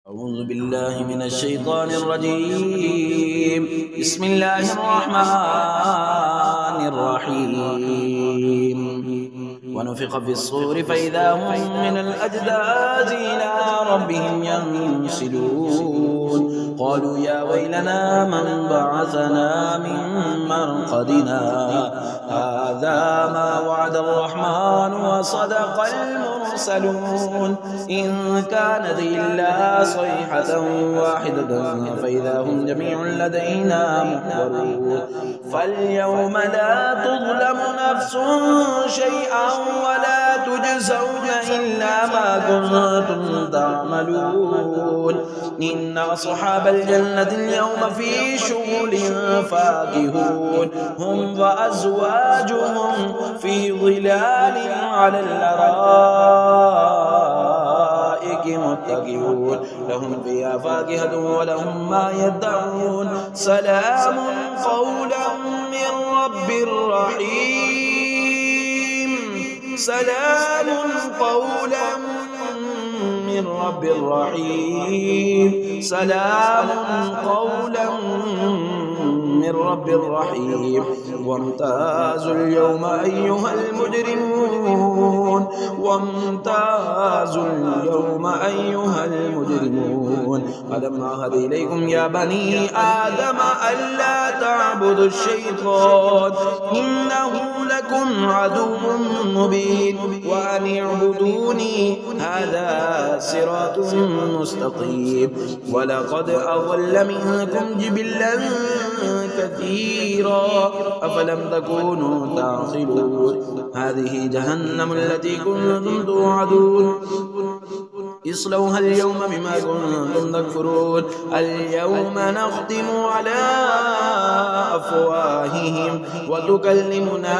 أعوذ بالله من الشيطان الرجيم. بسم الله الرحمن الرحيم. ونفخ في الصور فإذا هم من الأجداث إلى ربهم ينسلون. قالوا يا ويلنا من بعثنا من مرقدنا هذا ما وعد الرحمن وصدق المرسلون. إن كانت إلا صيحة واحدة فإذا هم جميع لدينا محضرون. فاليوم لا تظلم نفس شيئا ولا تجزون إلا ما كنتم تعملون. إن أصحاب الجنة اليوم في شغل فاكهون هم وأزواجهم في ظلال على الأرائك متكئون. لهم فيها فاكهة ولهم ما يدعون. سلام قولا من رب رحيم. سلام قولا من رب رحيم. سلام قولا من رب رحيم. وامتازوا اليوم أيها المجرمون. وامتازوا اليوم أيها المجرمون. ألم أعهد إليكم يا بني آدم ألا تعبدوا الشيطان إنه لكم عدو مبين وأن اعبدوني هذا صراط مستقيم. ولقد أضل منكم جبلا كثيرا أفلم تكونوا تعقلون. هذه جهنم التي كنتم توعدون اصلوها اليوم بما كنتم تكفرون. اليوم نختم على أفواههم وتكلمنا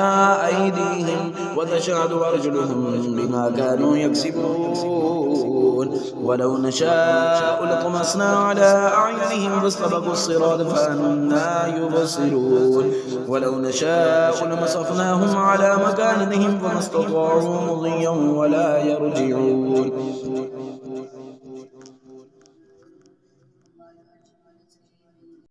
أيديهم وتشهد أرجلهم بما كانوا يكسبون. ولو نشاء لطمسنا على أعينهم فاستبقوا الصراط فأنى يبصرون. ولو نشاء لمسخناهم على مكانتهم فما استطاعوا مضيا ولا يرجعون.